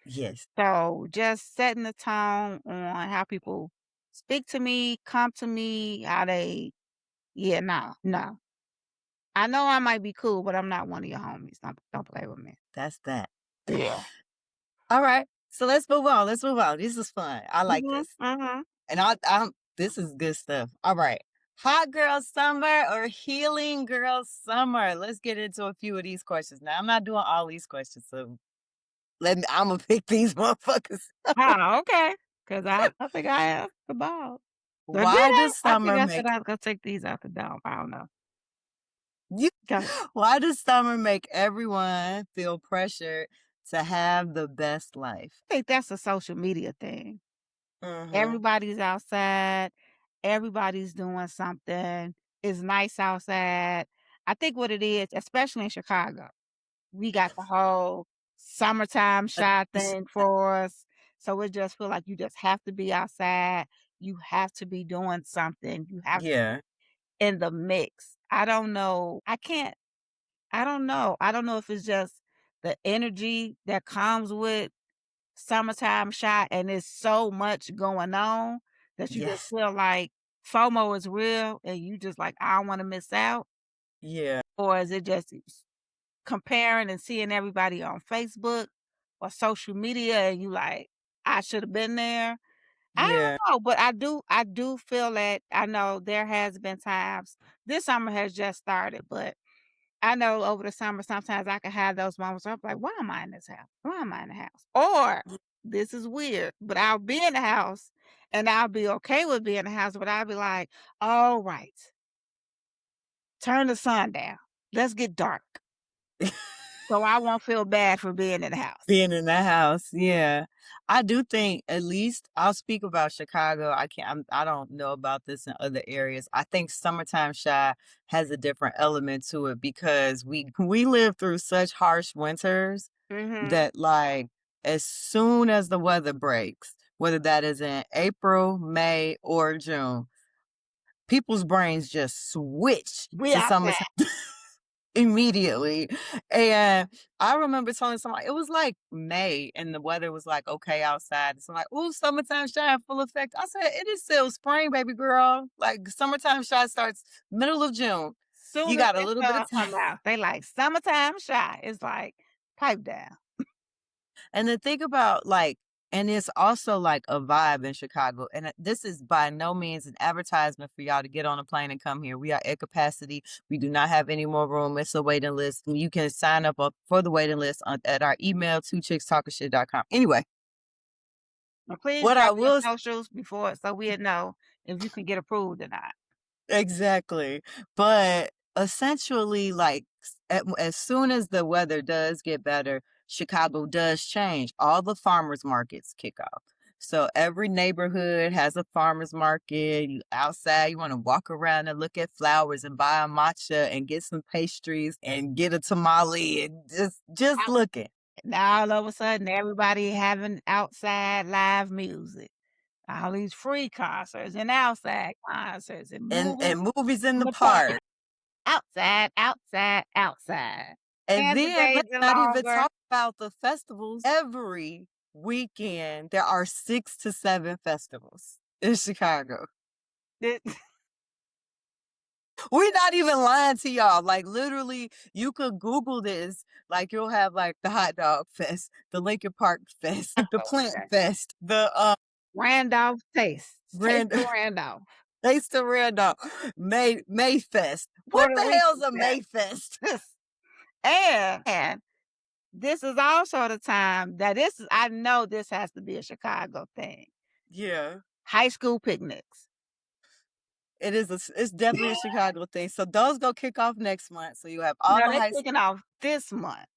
Yes, So, just setting the tone on how people speak to me, come to me, how they yeah, no, no. I know I might be cool, but I'm not one of your homies. Don't play with me. that's that. Yeah. Alright, so let's move on, let's move on. This is fun. I like Mhm, this. mhm. And I'm this is good stuff. Alright. Hot girl summer or healing girl summer? Let's get into a few of these questions. Now, I'm not doing all these questions, so let me Imma pick these motherfuckers. Oh, okay. 'Cause I think I asked about or did Why I? does I think summer I said make I was gonna take these out the dome. I don't know. you Go ahead. why does summer make everyone feel pressured to have the best life? I think that's a social media thing. Mhm. Everybody's outside, everybody's doing something. It's nice outside. I think what it is, especially in Chicago, we got the whole summertime shy thing for us. So it just feel like you just have to be outside. You have to be doing something. You have Yeah. in the mix. I don't know. I don't know. I don't know if it's just the energy that comes with summertime shy and there's so much going on that you just Yes. feel like FOMO is real and you just like, I don't want to miss out. Yeah. Or is it just comparing and seeing everybody on Facebook or social media and you like, I should have been there. I Yeah. don't know, but I do feel that I know there has been times this summer has just started, but I know over the summer sometimes I can have those moments where I'm like, why am I in this house? Why am I in the house? Or this is weird, but I'll be in the house and I'll be okay with being in the house, but I'll be like, all right, turn the sun down. Let's get dark. So I won't feel bad for being in the house. Being in the house, yeah. I do think at least I'll speak about Chicago. I don't know about this in other areas. I think summertime shy has a different element to it because we live through such harsh winters Mhm. that like as soon as the weather breaks, whether that is in April, May, or June, people's brains just switch We to outside. summertime immediately. And I remember telling somebody it was like May and the weather was like okay outside. So like, ooh, summertime shine full effect. I said, it is still spring, baby girl. Like summertime shine starts middle of June. You Soon as got a that little bit sun of time. come out, they like summertime shy. It's like pipe down. And then think about like, and it's also like a vibe in Chicago. And this is by no means an advertisement for y'all to get on a plane and come here. We are at capacity. We do not have any more room. It's a waiting list. You can sign up for the waiting list at our email, twochickstalkershit.com. Anyway, And please what I drop your will socials before so we'll know if you can get approved or not. exactly. But essentially, like as soon as the weather does get better, Chicago does change. All the farmers markets kick off. So every neighborhood has a farmers market. You outside, you want to walk around and look at flowers and buy a matcha and get some pastries and get a tamale and just Out looking. now all of a sudden everybody having outside live music. All these free concerts and outside concerts and movies And movies in in the the park. park. Outside, outside, outside. And And the then days let's are not even longer. talk about the festivals. Every weekend, there are 6 to 7 festivals in Chicago. Th We're not even lying to y'all. Like, literally, you could Google this. Like, you'll have, like, the Hot Dog Fest, the Lincoln Park Fest, the Oh, Plant okay. Fest, the, Randolph Taste. Taste Grand of Randolph. Taste of Randolph, May Fest. What Puerto the hell's Rican a Fest. May Fest? And this is also the time that this is I know this has to be a Chicago thing. Yeah. High school picnics. It's definitely a Chicago thing. So those go kick off next month. So you have all No, the they're high kicking off this month.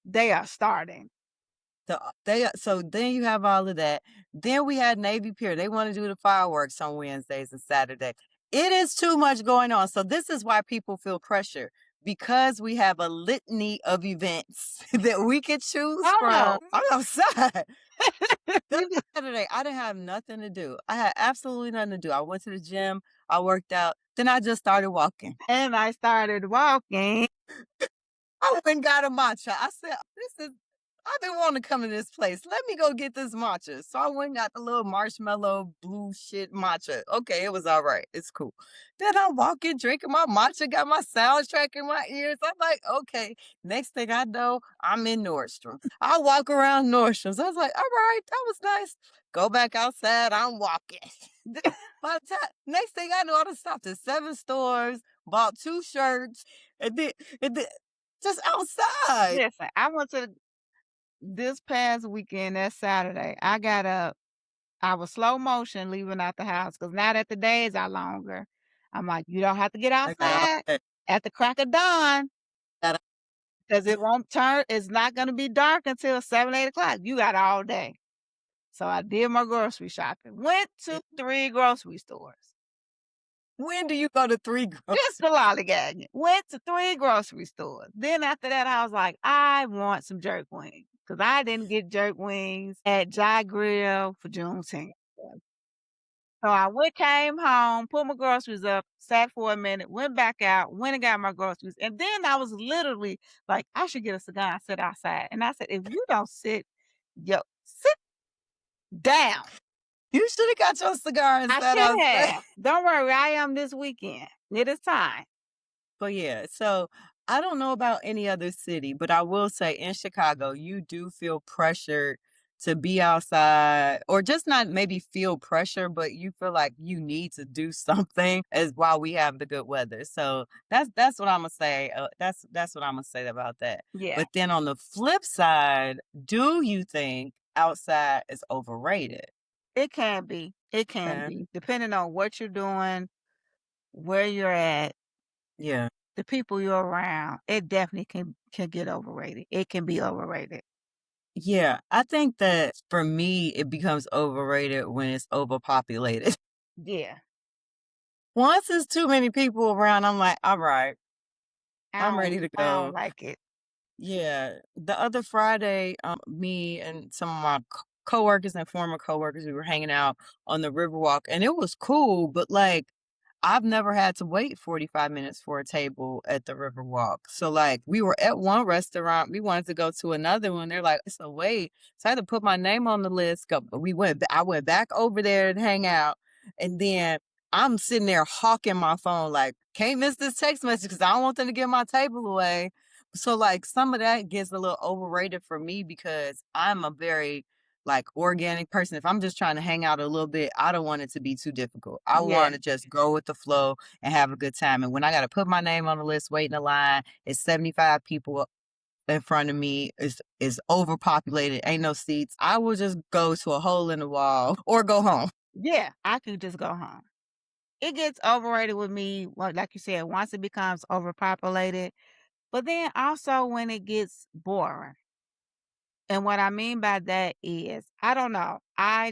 They are starting. so then you have all of that. Then we had Navy Pier. They want to do the fireworks on Wednesdays and Saturday. It is too much going on. So this is why people feel pressure because we have a litany of events that we could choose Oh, no. from. I'm outside. That You Saturday, I didn't have nothing to do. I had absolutely nothing to do. I went to the gym, I worked out, then I just started walking. and I started walking. I went and got a matcha. I said, "This is I've been wanting to come to this place. Let me go get this matcha." So I went and got the little marshmallow blue shit matcha. Okay, it was all right. It's cool. Then I'm walking, drinking my matcha, got my soundtrack in my ears. I'm like, okay. Next thing I know, I'm in Nordstrom. I walk around Nordstrom's. I was like, all right, that was nice. Go back outside. I'm walking. By the time, next thing I know, I done stopped at 7 stores, bought 2 shirts, and then just outside. Listen, I went to this past weekend, that Saturday. I got up. I was slow motion leaving out the house because now that the days are longer, I'm like, you don't have to get I got all outside day. at the crack of dawn Got because it won't turn. It's not going to be dark until 7, 8 o'clock. You got all day. So I did my grocery shopping. Went to 3 grocery stores. when do you go to 3 Just for lollygagging. Went to 3 grocery stores. Then after that, I was like, I want some jerk wings because I didn't get jerk wings at Jai Grill for Juneteenth. So I went, came home, put my groceries up, sat for a minute, went back out, went and got my groceries. And then I was literally like, I should get a cigar and sit outside. And I said, if you don't sit down. You shoulda got your cigar and I sat should outside. have. Don't worry, I am this weekend. It is time. But yeah, so I don't know about any other city, but I will say in Chicago, you do feel pressured to be outside or just not maybe feel pressure, but you feel like you need to do something as while we have the good weather. So that's what I'm gonna say. That's what I'm gonna say about that. Yeah, But then on the flip side, do you think outside is overrated? it can be. It can Okay. be. Depending on what you're doing, where you're at, Yeah. the people you're around, it definitely can get overrated. It can be overrated. Yeah, I think that for me, it becomes overrated when it's overpopulated. Yeah. Once there's too many people around, I'm like, all right, I'm ready to I don't go. like it. Yeah, the other Friday, me and some of my coworkers and former coworkers, we were hanging out on the Riverwalk, and it was cool. But like, I've never had to wait 45 minutes for a table at the Riverwalk. So like, we were at one restaurant, we wanted to go to another one. They're like, it's a wait, so I had to put my name on the list. Go, I went back over there to hang out, and then I'm sitting there hawking my phone, like, can't miss this text message because I don't want them to give my table away. So, like, some of that gets a little overrated for me because I'm a very, like, organic person. If I'm just trying to hang out a little bit, I don't want it to be too difficult. I Yeah. wanna just go with the flow and have a good time, and when I gotta put my name on the list, wait in the line, it's 75 people in front of me, it's overpopulated, ain't no seats, I will just go to a hole in the wall or go home. Yeah. I could just go home. It gets overrated with me, well, like you said, once it becomes overpopulated, but then also when it gets boring. And what I mean by that is, I don't know. I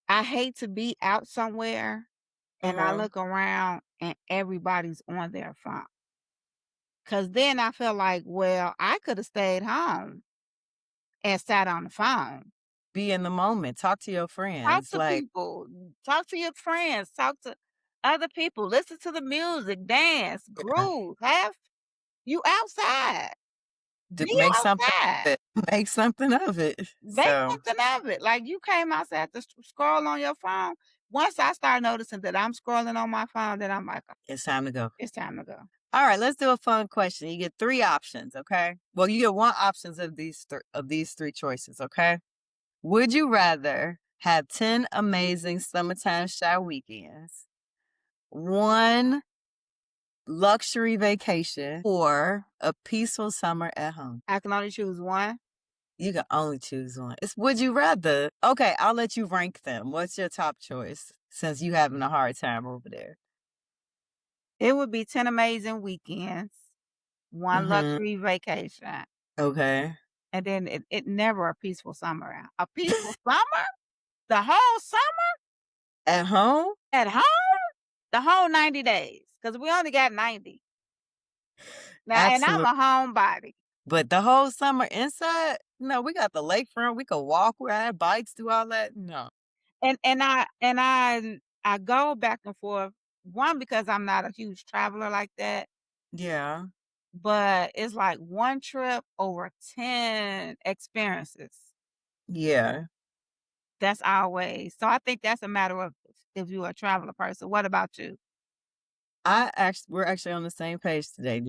hate to be out somewhere and I Uh-huh. look around and everybody's on their phone. Cause then I feel like, well, I could have stayed home and sat on the phone. Be in the moment, talk to your Talk friends, to like, people, talk to your friends, talk to other people, listen to the music, dance, yeah, groove, have you outside. Be make something outside. of it, make something of it, Make so something of it. Like you came outside to scroll on your phone. Once I start noticing that I'm scrolling on my phone, then I'm like, it's time to go. it's time to go. All right, let's do a fun question. You get 3 options, okay? Well, you get 1 options of these 3 choices, okay? Would you rather have 10 amazing summertime shower weekends, 1 luxury vacation, or a peaceful summer at home? I can only choose one. You can only choose 1. It's would you rather. Okay, I'll let you rank them. What's your top choice since you having a hard time over there? It would be 10 amazing weekends, one Mhm. luxury vacation, Okay. and then it never a peaceful summer out. A peaceful summer? The whole summer? At home? At home? The whole 90 days, because we only got 90. Now, and I'm Absolutely. a homebody. But the whole summer inside? No, we got the lakefront. We could walk, ride bikes, do all that. No. And I go back and forth, one, because I'm not a huge traveler like that, Yeah. but it's like one trip over 10 experiences. Yeah. That's always, so I think that's a matter of if you're a traveler person. What about you? We're actually on the same page today.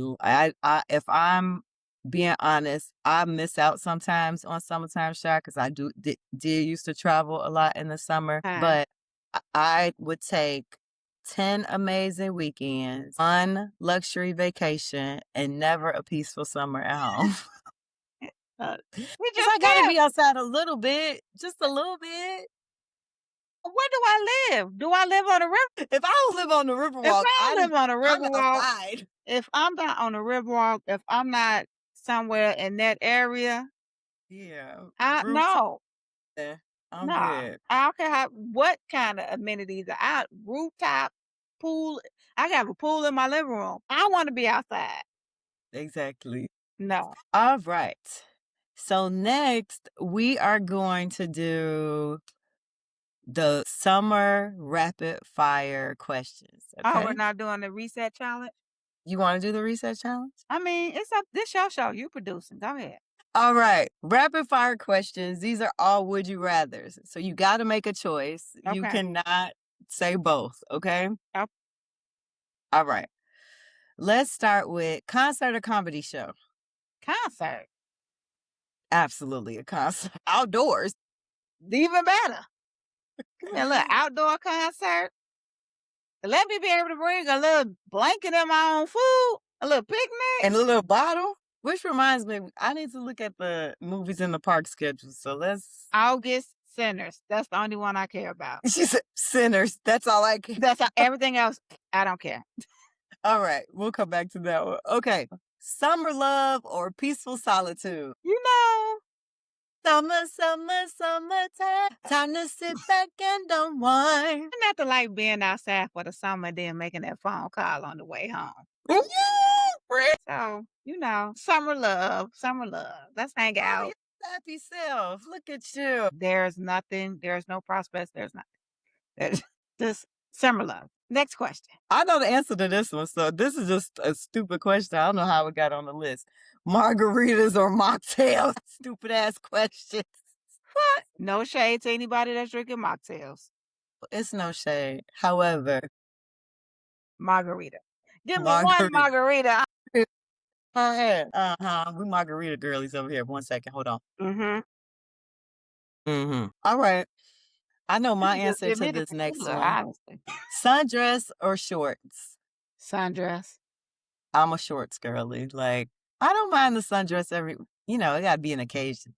If I'm being honest, I miss out sometimes on summertime shot because did used to travel a lot in the summer, Huh. but I would take 10 amazing weekends, one luxury vacation, and never a peaceful summer at home. We Because just I gotta said, be outside a little bit, just a little bit. where do I live? Do I live on a river? If I don't live on the If Riverwalk, I don't live on a I'm Riverwalk, outside. if I'm not on a Riverwalk, if I'm not somewhere in that area, Yeah, I rooftop. no, Yeah, I'm no. good. I don't care how what kind of amenities are out. Rooftop, pool. I got a pool in my living room. I want to be outside. Exactly. No. All right. So next, we are going to do the summer rapid fire questions. Oh, we're Okay. not doing the reset challenge. You want to do the research challenge? I mean, it's up. This your show. You producing. Go ahead. All right. Rapid fire questions. These are all would you rathers. So you got to make a choice. You Okay. cannot say both. Okay. Oh, All right. Let's start with concert or comedy show. concert. Absolutely a concert. Outdoors. Even better. Give me a little outdoor concert. Let me be able to bring a little blanket and my own food. A little picnic. And a little bottle. Which reminds me, I need to look at the movies in the park schedule. So let's. August Sinners. That's the only one I care about. She said sinners. That's all I can. Everything else. I don't care. All right. We'll come back to that one. Okay. Summer love or peaceful solitude? You know, Summer, summer, summertime. Time to sit back and unwind. I not to like being outside for the summer, then making that phone call on the way home. Woo! Friend. So, summer love, summer love. Let's hang Oh, out. your happy self. Look at you. There's nothing, there's no prospects, there's nothing. There's just summer love. Next question. I know the answer to this one, so this is just a stupid question. I don't know how it got on the list. Margaritas or mocktails? Stupid ass question. What? No shade to anybody that's drinking mocktails. It's no shade. However, Margarita. Give me one margarita. margarita. Uh-huh. We margarita girlies over here. 1 second. Hold on. Mm-hmm. All right. I know You my can just answer give to me the this next tequila, one. honestly. Sundress or shorts? Sundress. I'm a shorts girly. Like, I don't mind the sundress it gotta be an occasion.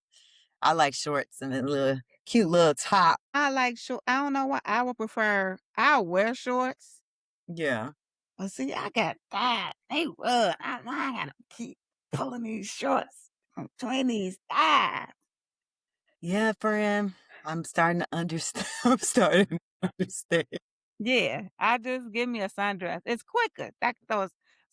I like shorts and a little cute little top. I like short. I don't know what I would prefer. I'll wear shorts. Yeah. But see, I got thighs. They run. I gotta keep pulling these shorts from between these thighs. Yeah, friend. I'm starting to understand. I'm starting to understand. Yeah, I just give me a sundress. It's quicker. I can throw a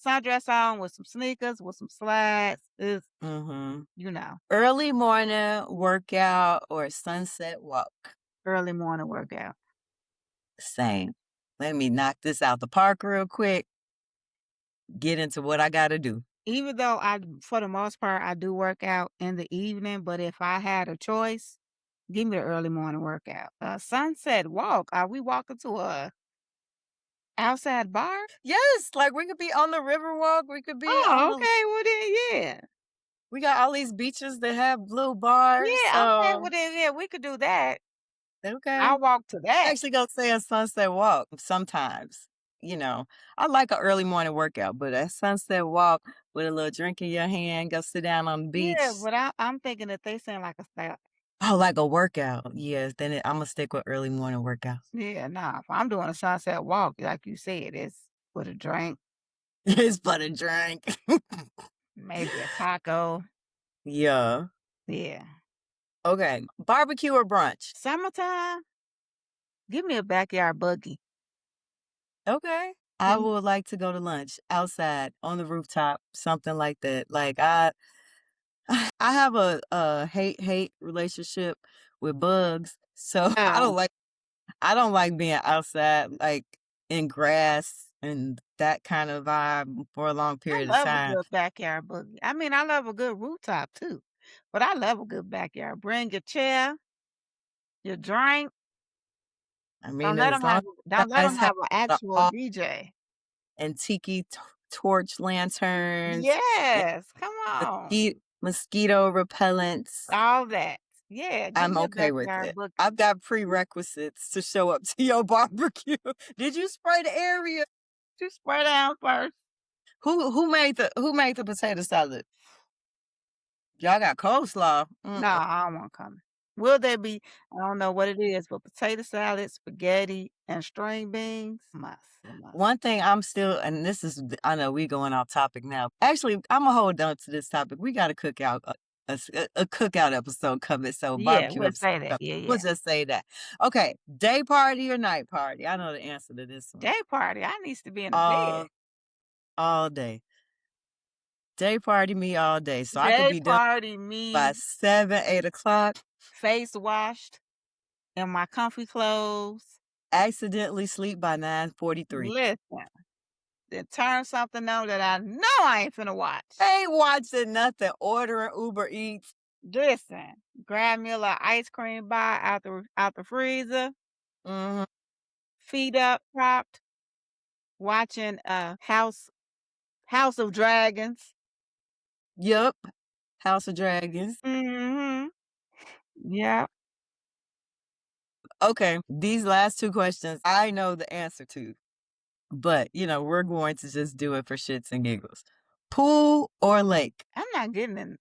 sundress on with some sneakers, with some slides. It's, hmm you know, Early morning workout or sunset walk? early morning workout. Same. Let me knock this out the park real quick. Get into what I gotta do. Even though for the most part, I do work out in the evening, but if I had a choice, give me the early morning workout. Sunset walk. Are we walking to a outside bar? Yes, like we could be on the river walk. We could be on Oh, the. okay. Well then, yeah. We got all these beaches that have little bars. Yeah, okay. So Well then, yeah, we could do that. okay. I'll walk to I that. actually go say a sunset walk sometimes. I like an early morning workout, but a sunset walk with a little drink in your hand, go sit down on the beach. Yeah, but I'm thinking that they sound like a style. Oh, like a workout. Yes, then I'm gonna stick with early morning workouts. Yeah, nah. If I'm doing a sunset walk, like you said, it's with a drink, It's but a drink. maybe a taco. Yeah. Yeah. Okay. Barbecue or brunch? Summertime, give me a backyard buggy. Okay. I And would like to go to lunch outside on the rooftop, something like that. Like I have a hate relationship with bugs. So uh, I don't like being outside like in grass and that kind of vibe for a long I period of love a time. good backyard boogie. I mean, I love a good rooftop too, but I love a good backyard. Bring your chair, your drink. I mean, as long as you Don't let guys them have have an the actual all DJ. and torch lanterns and Yes, come on. mosquito repellents, All that. Yeah, give I'm me a okay with backyard it. boogie. I've got prerequisites to show up to your barbecue. Did you spray the area? Just spray down first. Who made the potato salad? Y'all got coleslaw. No, I don't want coming. Will there be I don't know what it is, but potato salad, spaghetti, and string beans, must. One thing I'm still, and this is, I know we going off topic now. Actually, I'm gonna hold on to this topic. We got a cookout, a cookout episode coming, so Yeah, barbecue we'll episode say that. coming. Yeah, We'll yeah. just say that. Okay, day party or night party? I know the answer to this one. Day party, I needs to be in a bed. All all day. Day party me all day, so I could Day be done party, by me, 7, 8 o'clock. face washed, in my comfy clothes. Accidentally sleep by 9:43. Listen, then turn something on that I know I ain't finna watch. Ain't watching nothing. Ordering Uber Eats. Listen, grab me a little ice cream bar out the freezer, Mhm. feet up, propped, watching House of Dragons. Yup. House of Dragons. Mhm. Yeah. Okay, these last 2 questions, I know the answer to, but, we're going to just do it for shits and giggles. Pool or lake? I'm not getting in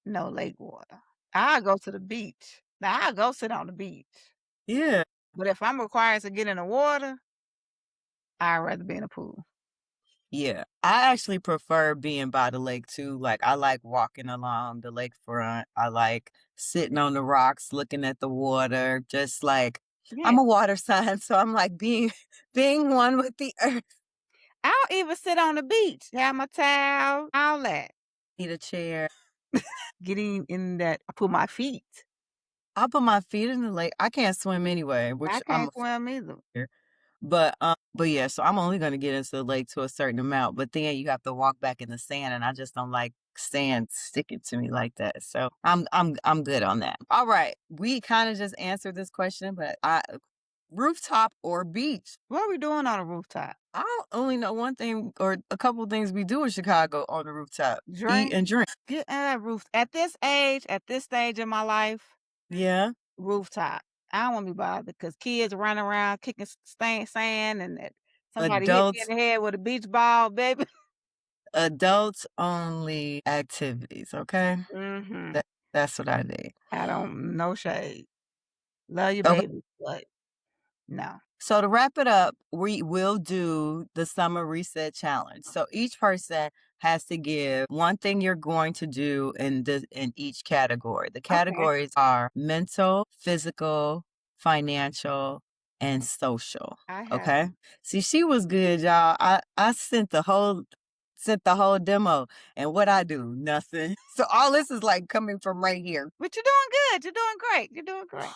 no lake water. I'll go to the beach. Now I'll go sit on the beach. Yeah. But if I'm required to get in the water, I'd rather be in a pool. Yeah. I actually prefer being by the lake too. Like, I like walking along the lakefront. I like sitting on the rocks, looking at the water, just like Yeah. I'm a water sign, so I'm like being one with the earth. I'll even sit on the beach, have my towel, all that. Need a chair. Getting in that I put my feet. I'll put my feet in the lake. I can't swim anyway, I which I'm can't a swim either. fear. But yeah, so I'm only gonna get into the lake to a certain amount, but then you have to walk back in the sand, and I just don't like sand sticking to me like that. So I'm good on that. All right, we kind of just answered this question, but I rooftop or beach? What are we doing on the rooftop? I only know one thing or a couple of things we do in Chicago on the rooftop: eat Drink. and drink. Get in that roof. At this age, at this stage in my life, Yeah, rooftop. I don't want to be bothered because kids running around kicking sand and that somebody hit me adults in the head with a beach ball, baby. adults only activities. Okay, Mhm. that's what I need. I don't no shade. Love your Okay. baby, but no. So to wrap it up, we will do the summer reset challenge. So each person has to give one thing you're going to do in each category. The Okay. categories are mental, physical, financial, and social. I have Okay. See, she was good, y'all. I sent the whole demo, and what I do, nothing. So all this is like coming from right here. but you're doing good. You're doing great. You're doing great.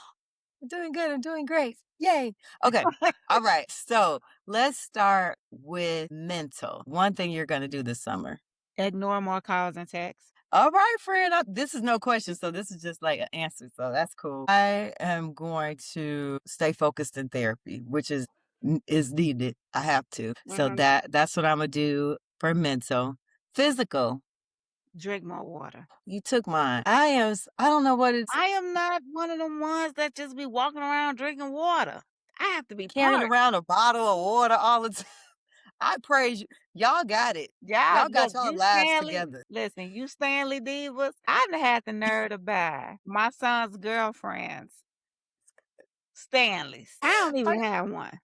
I'm doing good. I'm doing great. Yay. Okay. All right. So let's start with mental. One thing you're going to do this summer. Ignore more calls and texts. All right, friend. This is no question. So this is just like an answer. So that's cool. I am going to stay focused in therapy, which is needed. I have to. So Mhm. that's what I'm going to do for mental. Physical. Drink more water. You took mine. I don't know what it's I am not one of them ones that just be walking around drinking water. I have to be carrying parched. around a bottle of water all the time. I praise you. Y'all got it. Y'all, Y'all got look, y'all you lives Stanley, together. listen, you Stanley Divas, I done had the nerve to buy my son's girlfriend's Stanleys. I don't I, even have one.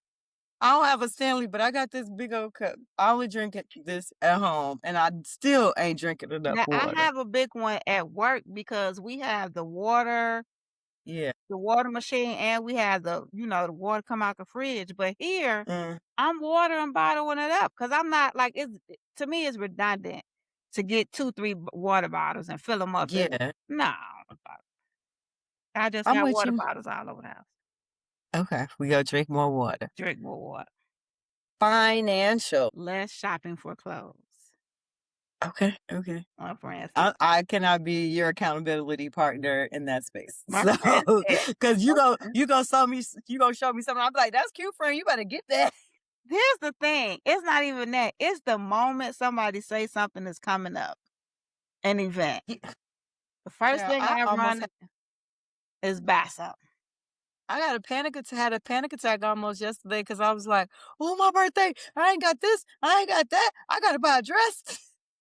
I don't have a Stanley, but I got this big old cup. I only drink this at home, and I still ain't drinking enough Now I water. have a big one at work because we have the water Yeah. the water machine, and we had the water come out the fridge. But here, Mm, I'm watering bottling it up because I'm not like to me it's redundant to get 2, 3 water bottles and fill them up. yeah. No, I just I'm got with water you. bottles all over the house. Okay, we go drink more water. Drink more water. Financial. Less shopping for clothes. Okay, okay. My friend said. I cannot be your accountability partner in that space. My So, friend said. because Okay. you gonna show me you gonna show me something. I'm like, that's cute, friend. You better get that. Here's the thing. It's not even that. It's the moment somebody say something is coming up, an event. Yeah, The first child, thing I run is buy something. I got a panic attack. Had a panic attack almost yesterday because I was like, "Oh, my birthday! I ain't got this. I ain't got that. I gotta buy a dress.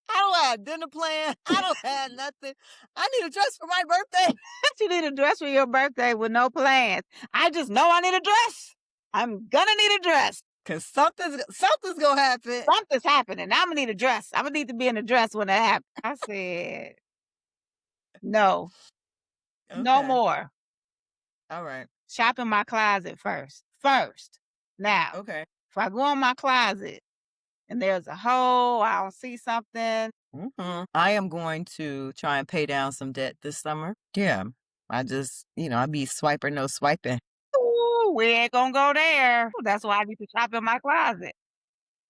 I don't have a dinner plan. I don't have nothing. I need a dress for my birthday You need a dress for your birthday with no plans. I just know I need a dress. I'm gonna need a dress. because something's gonna happen." Something's happening. I'm gonna need a dress. I'm gonna need to be in a dress when that happens. I said, no, no Okay, more. all right, Shop in my closet first. First. Now, okay. if I go in my closet and there's a hole, I don't see something. I am going to try and pay down some debt this summer. Yeah, I be swiper no swiping. Ooh, we ain't gonna go there. That's why I need to shop in my closet.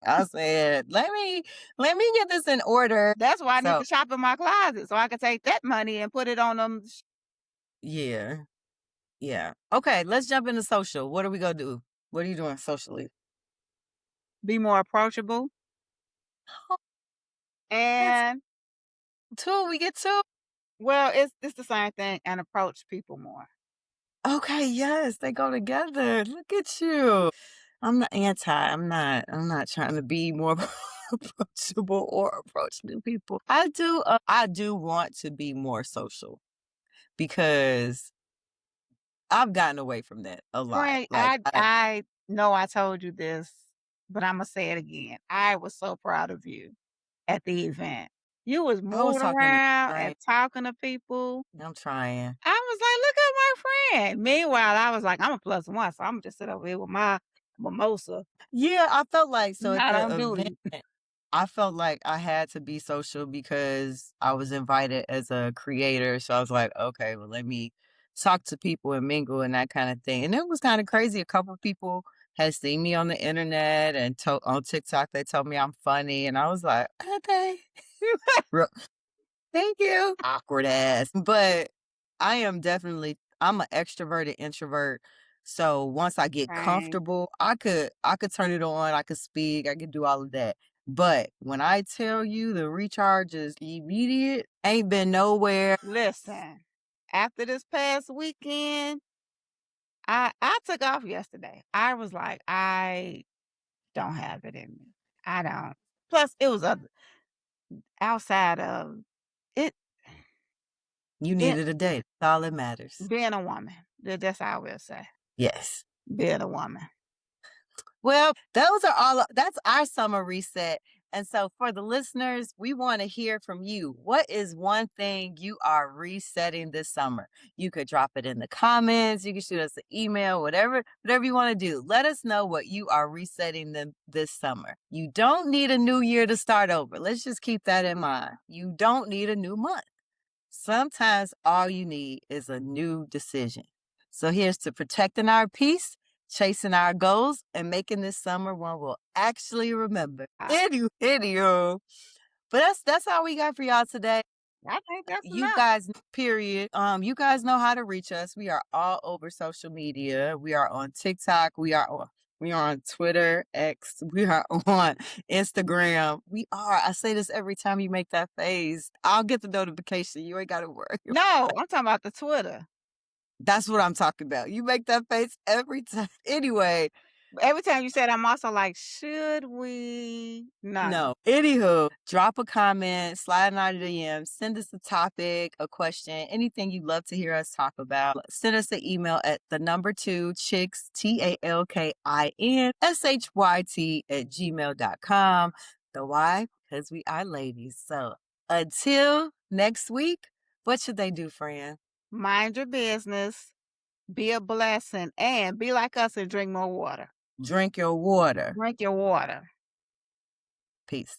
I said, let me get this in order. That's why I need So to shop in my closet so I can take that money and put it on them. yeah. Yeah. Okay, let's jump into social. What are we gonna do? What are you doing socially? Be more approachable. Oh, that's And two. We get two. well, it's the same thing and approach people more. Okay, yes, they go together. Look at you. I'm not anti. I'm not trying to be more approachable or approach new people. I do want to be more social because I've gotten away from that a lot. Frank, Like I know I told you this, but Imma say it again. I was so proud of you at the event. You was I was moving talking to around right. and talking to people. I'm trying. I was like, "Look at my friend." Meanwhile, I was like, "I'm a plus one, so Imma just sit over here with my mimosa, Yeah, I felt like so at not the on event duty." I felt like I had to be social because I was invited as a creator. So I was like, okay, well, let me talk to people and mingle and that kind of thing. And it was kind of crazy. A couple of people had seen me on the internet and on TikTok. They told me I'm funny. And I was like, okay, Real- thank you. Awkward ass. But I'm an extroverted introvert. So once I get Right. comfortable, I could turn it on, I could speak, I could do all of that. But when I tell you the recharge is immediate, ain't been nowhere. Listen, after this past weekend, I took off yesterday. I was like, "I don't have it in me. I don't." Plus, it was other outside of it You being needed a day. That's all that matters. being a woman. That's all I will say. Yes. Being a woman. Well, that's our summer reset. And so for the listeners, we want to hear from you. What is one thing you are resetting this summer? You could drop it in the comments, you can shoot us an email, whatever you want to do. Let us know what you are resetting this summer. You don't need a new year to start over. Let's just keep that in mind. You don't need a new month. Sometimes all you need is a new decision. So here's to protecting our peace, chasing our goals, and making this summer one we'll actually remember. I Anywho. But that's all we got for y'all today. I think that's You enough. guys, period. You guys know how to reach us. We are all over social media. We are on TikTok. We are on Twitter, X. We are on Instagram. We are. I say this every time you make that face. I'll get the notification. You ain't got to worry. No, I'm talking about the Twitter. That's what I'm talking about. You make that face every time. Anyway, Every time you said, I'm also like, "Should we?" No. no. Anywho, drop a comment, slide in our DM, send us a topic, a question, anything you'd love to hear us talk about. Send us an email at the number two chicks, TALKINSHYT@gmail.com. The why? Because we are ladies. So until next week, what should they do, friend? Mind your business. Be a blessing and be like us and drink more water. Drink your water. Drink your water. Peace.